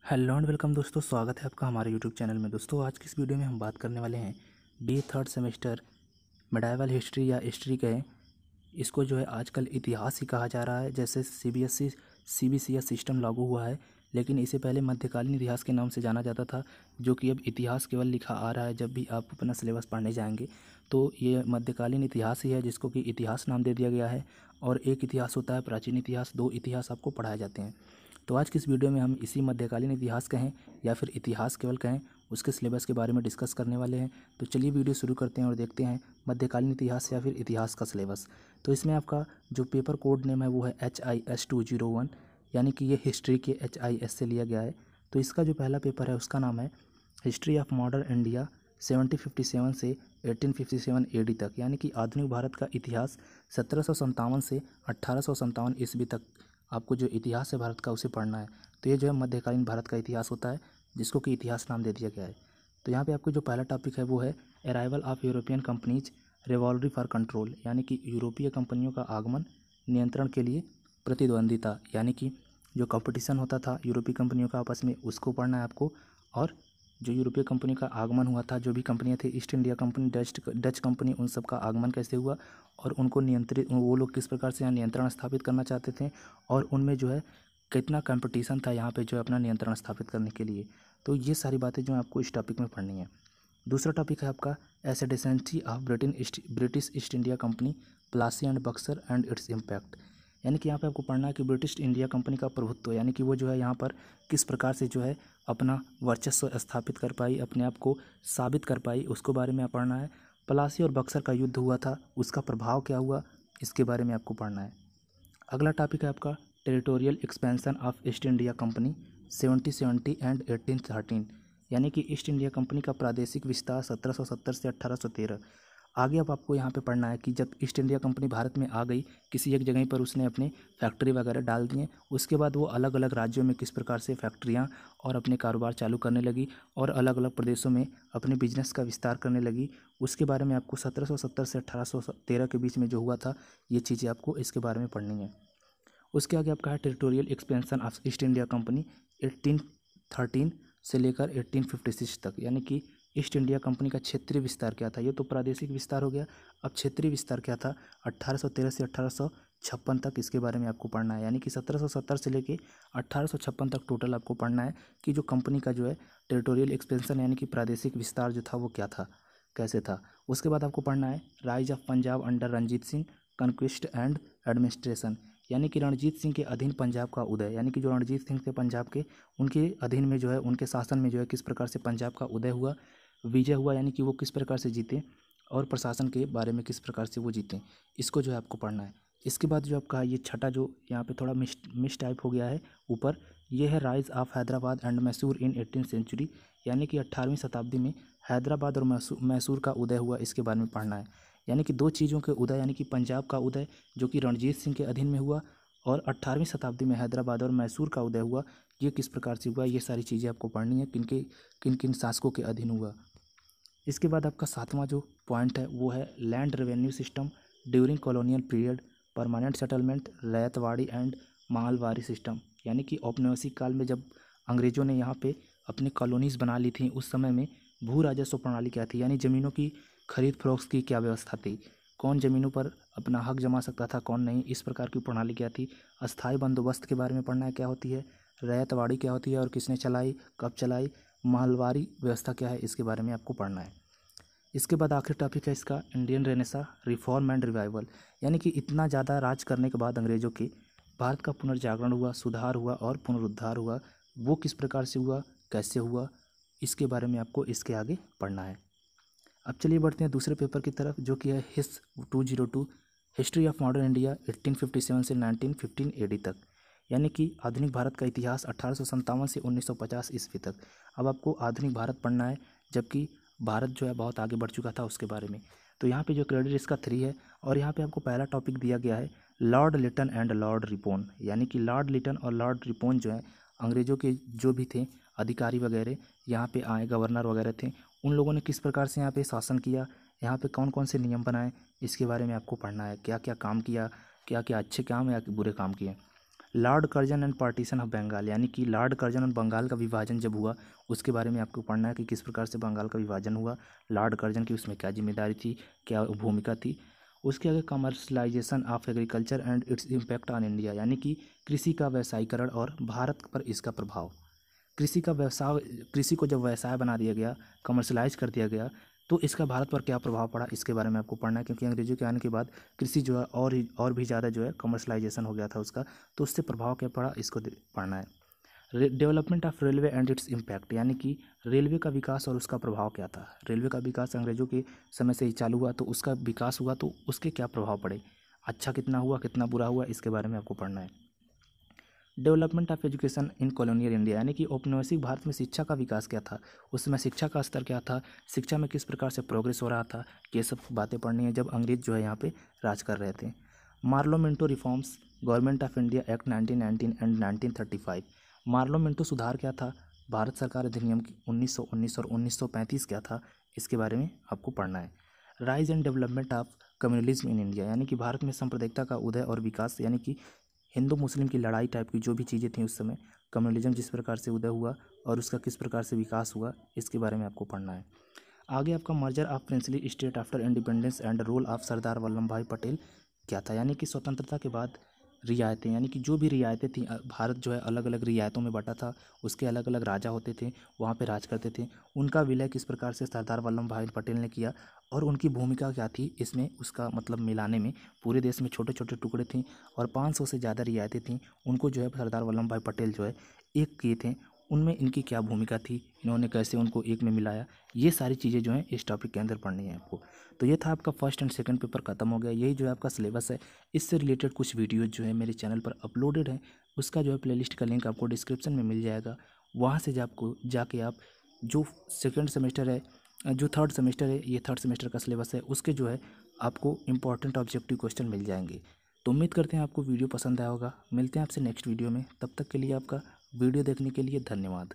Hello and welcome दोस्तों, स्वागत है आपका हमारे यूट्यूब चैनल में। दोस्तों आज की इस वीडियो में हम बात करने वाले हैं B third semester medieval history या हिस्ट्री कहें इसको, जो है आजकल इतिहास ही कहा जा रहा है। जैसे सीबीएसई सीबीसीएस सिस्टम लागू हुआ है, लेकिन इसे पहले मध्यकालीन इतिहास के नाम से जाना जाता था, जो कि अब इतिहास केवल लिखा आ रहा है। जब भी आप अपना सिलेबस पढ़ने जाएंगे तो ये मध्यकालीन इतिहास ही है जिसको कि इतिहास नाम दे दिया गया है। और एक इतिहास होता है प्राचीन इतिहास, दो इतिहास आपको पढ़ाए जाते हैं। तो आज की इस वीडियो में हम इसी मध्यकालीन इतिहास कहें या फिर इतिहास केवल कहें, उसके सिलेबस के बारे में डिस्कस करने वाले हैं। तो चलिए वीडियो शुरू करते हैं और देखते हैं मध्यकालीन इतिहास या फिर इतिहास का सिलेबस। तो इसमें आपका जो पेपर कोड नेम है वो है HIS 201, यानी कि ये हिस्ट्री के HIS से लिया गया है। तो इसका जो पहला पेपर है उसका नाम है हिस्ट्री ऑफ मॉडर्न इंडिया 1757 से 1857 AD तक, यानी कि आधुनिक भारत का इतिहास 1757 से 1857 ईस्वी तक आपको जो इतिहास है भारत का उसे पढ़ना है। तो ये जो है मध्यकालीन भारत का इतिहास होता है, जिसको कि इतिहास नाम दे दिया गया है। तो यहाँ पे आपको जो पहला टॉपिक है वो है arrival of European companies rivalry for control, यानी कि यूरोपीय कंपनियों का आगमन नियंत्रण के लिए प्रतिद्वंदिता, यानी कि जो कंपटीशन होता था यूरोपीय कंपनियों का आपस में, उसको पढ़ना है आपको। और जो यूरोपीय कंपनी का आगमन हुआ था, जो भी कंपनियां थी, east India company, Dutch company, उन सब का आगमन कैसे हुआ और उनको नियंत्रित, वो लोग किस प्रकार से यहाँ नियंत्रण स्थापित करना चाहते थे और उनमें जो है कितना कंपटीशन था यहाँ पे जो है अपना नियंत्रण स्थापित करने के लिए। तो ये सारी बातें जो है आपको इस टॉपिक में पढ़नी है। दूसरा टॉपिक है आपका ascendancy of British East India company, Plassey and Buxar and its impact, यानी कि यहाँ पे आपको पढ़ना है कि ब्रिटिश इंडिया कंपनी का प्रभुत्व, यानी कि वो जो है यहाँ पर किस प्रकार से जो है अपना वर्चस्व स्थापित कर पाई, अपने आप को साबित कर पाई, उसको बारे में पढ़ना है। प्लासी और बक्सर का युद्ध हुआ था, उसका प्रभाव क्या हुआ, इसके बारे में आपको पढ़ना है। अगला टॉपिक है आपका territorial expansion of east India company 1770 and 1813, यानी कि ईस्ट इंडिया कंपनी का प्रादेशिक विस्तार 1770 से 1813। आगे अब आपको यहाँ पे पढ़ना है कि जब ईस्ट इंडिया कंपनी भारत में आ गई, किसी एक जगह पर उसने अपने फैक्ट्री वगैरह डाल दिए, उसके बाद वो अलग अलग राज्यों में किस प्रकार से फैक्ट्रियाँ और अपने कारोबार चालू करने लगी और अलग अलग प्रदेशों में अपने बिजनेस का विस्तार करने लगी, उसके बारे में आपको 1770 से 1813 के बीच में जो हुआ था, ये चीज़ें आपको इसके बारे में पढ़नी है। उसके आगे आपका है territorial expansion of east India company 1813 से लेकर 1856 तक, यानी कि ईस्ट इंडिया कंपनी का क्षेत्रीय विस्तार क्या था। ये तो प्रादेशिक विस्तार हो गया, अब क्षेत्रीय विस्तार क्या था 1813 से 1856 तक, इसके बारे में आपको पढ़ना है। यानी कि 1770 से लेके 1856 तक टोटल आपको पढ़ना है कि जो कंपनी का जो है टेरिटोरियल एक्सपेंशन यानी कि प्रादेशिक विस्तार जो था वो क्या था, कैसे था। उसके बाद आपको पढ़ना है rise of Punjab under Ranjit Singh, conquest and administration, यानी कि रणजीत सिंह के अधीन पंजाब का उदय, यानी कि जो रणजीत सिंह थे पंजाब के, उनके अधीन में जो है, उनके शासन में जो है किस प्रकार से पंजाब का उदय हुआ, विजय हुआ, यानी कि वो किस प्रकार से जीते और प्रशासन के बारे में किस प्रकार से वो जीते, इसको जो है आपको पढ़ना है। इसके बाद जो आपका ये छठा, जो यहाँ पे थोड़ा मिस टाइप हो गया है ऊपर, ये है rise of Hyderabad and Mysore in 18th century, यानी कि 18वीं शताब्दी में हैदराबाद और मैसूर का उदय हुआ, इसके बारे में पढ़ना है। यानी कि दो चीज़ों के उदय, यानी कि पंजाब का उदय जो कि रणजीत सिंह के अधीन में हुआ और 18वीं शताब्दी में हैदराबाद और मैसूर का उदय हुआ, ये किस प्रकार से हुआ, ये सारी चीज़ें आपको पढ़नी है, किन किन शासकों के अधीन हुआ। इसके बाद आपका सातवां जो पॉइंट है वो है land revenue system during colonial period, permanent settlement, ryotwari and Mahalwari system, यानी कि औपनिवेशिक काल में जब अंग्रेज़ों ने यहाँ पे अपनी कॉलोनीज़ बना ली थी, उस समय में भू राजस्व प्रणाली क्या थी, यानी ज़मीनों की खरीद फरोख्त की क्या व्यवस्था थी, कौन ज़मीनों पर अपना हक जमा सकता था, कौन नहीं, इस प्रकार की प्रणाली क्या थी। अस्थाई बंदोबस्त के बारे में पढ़ना है, क्या होती है, रैयतवाड़ी क्या होती है और किसने चलाई, कब चलाई, मालवारी व्यवस्था क्या है, इसके बारे में आपको पढ़ना है। इसके बाद आखिरी टॉपिक है इसका Indian Renaissance reform and revival, यानी कि इतना ज़्यादा राज करने के बाद अंग्रेज़ों के भारत का पुनर्जागरण हुआ, सुधार हुआ और पुनरुद्धार हुआ, वो किस प्रकार से हुआ, कैसे हुआ, इसके बारे में आपको इसके आगे पढ़ना है। अब चलिए बढ़ते हैं दूसरे पेपर की तरफ, जो कि है हिस 202 हिस्ट्री ऑफ मॉडर्न इंडिया 1857 से 1915 AD तक, यानी कि आधुनिक भारत का इतिहास 1857 से 1950 ईस्वी तक। अब आपको आधुनिक भारत पढ़ना है, जबकि भारत जो है बहुत आगे बढ़ चुका था उसके बारे में। तो यहाँ पे जो क्रेडिट इसका 3 है और यहाँ पे आपको पहला टॉपिक दिया गया है लॉर्ड लिटन एंड लॉर्ड रिपोन, यानी कि लॉर्ड लिटन और लॉर्ड रिपोन जो है अंग्रेज़ों के जो भी थे अधिकारी वगैरह यहाँ पे आए, गवर्नर वगैरह थे, उन लोगों ने किस प्रकार से यहाँ पे शासन किया, यहाँ पे कौन कौन से नियम बनाए, इसके बारे में आपको पढ़ना है, क्या क्या काम किया, क्या क्या अच्छे काम या बुरे काम किए। Lord Curzon and partition of Bengal, यानी कि लॉर्ड कर्जन और बंगाल का विभाजन जब हुआ उसके बारे में आपको पढ़ना है कि किस प्रकार से बंगाल का विभाजन हुआ, लॉर्ड कर्जन की उसमें क्या जिम्मेदारी थी, क्या भूमिका थी। उसके आगे commercialisation of agriculture and its impact on India, यानी कि कृषि का व्यवसायीकरण और भारत पर इसका प्रभाव। कृषि को जब व्यवसाय बना दिया गया, कमर्शलाइज कर दिया गया, तो इसका भारत पर क्या प्रभाव पड़ा इसके बारे में आपको पढ़ना है, क्योंकि अंग्रेजों के आने के बाद कृषि जो है और भी ज़्यादा जो है कमर्शलाइजेशन हो गया था उसका, तो उससे प्रभाव क्या पड़ा इसको पढ़ना है। Development of railway and its impact, यानी कि रेलवे का विकास और उसका प्रभाव क्या था। रेलवे का विकास अंग्रेजों के समय से ही चालू हुआ, तो उसका विकास हुआ तो उसके क्या प्रभाव पड़े, अच्छा कितना हुआ कितना बुरा हुआ, इसके बारे में आपको पढ़ना है। Development of education in colonial India, यानी कि औपनिवेशिक भारत में शिक्षा का विकास क्या था, उसमें शिक्षा का स्तर क्या था, शिक्षा में किस प्रकार से प्रोग्रेस हो रहा था, ये सब बातें पढ़नी है जब अंग्रेज जो है यहाँ पे राज कर रहे थे। Morley Minto reforms, government of India act 1919 and 1935। Morley Minto सुधार क्या था, भारत सरकार अधिनियम की 1919 और 1935 क्या था, इसके बारे में आपको पढ़ना है। Rise and development of communalism in India, यानी कि भारत में सांप्रदायिकता का उदय और विकास, यानी कि हिंदू मुस्लिम की लड़ाई टाइप की जो भी चीज़ें थी उस समय, कम्युनलिज्म जिस प्रकार से उदय हुआ और उसका किस प्रकार से विकास हुआ, इसके बारे में आपको पढ़ना है। आगे आपका merger of princely state after independence and role of Sardar Vallabhbhai Patel क्या था, यानी कि स्वतंत्रता के बाद रियायतें, यानी कि जो भी रियायतें थी, भारत जो है अलग अलग रियायतों में बटा था, उसके अलग अलग राजा होते थे, वहाँ पे राज करते थे, उनका विलय किस प्रकार से सरदार वल्लभ भाई पटेल ने किया और उनकी भूमिका क्या थी इसमें, उसका मतलब मिलाने में। पूरे देश में छोटे छोटे टुकड़े थे और 500 से ज़्यादा रियायतें थीं, उनको जो है सरदार वल्लभ भाई पटेल जो है एक किए थे, उनमें इनकी क्या भूमिका थी, इन्होंने कैसे उनको एक में मिलाया, ये सारी चीज़ें जो हैं इस टॉपिक के अंदर पढ़नी है आपको। तो ये था आपका फर्स्ट एंड सेकंड पेपर खत्म हो गया, यही जो है आपका सिलेबस है। इससे रिलेटेड कुछ वीडियोज जो है मेरे चैनल पर अपलोडेड है, उसका जो है प्लेलिस्ट का लिंक आपको डिस्क्रिप्शन में मिल जाएगा, वहाँ से जाके आप जो सेकेंड सेमेस्टर है, जो थर्ड सेमेस्टर है, ये थर्ड सेमेस्टर का सिलेबस है, उसके जो है आपको इंपॉर्टेंट ऑब्जेक्टिव क्वेश्चन मिल जाएंगे। तो उम्मीद करते हैं आपको वीडियो पसंद आया होगा, मिलते हैं आपसे नेक्स्ट वीडियो में, तब तक के लिए आपका वीडियो देखने के लिए धन्यवाद।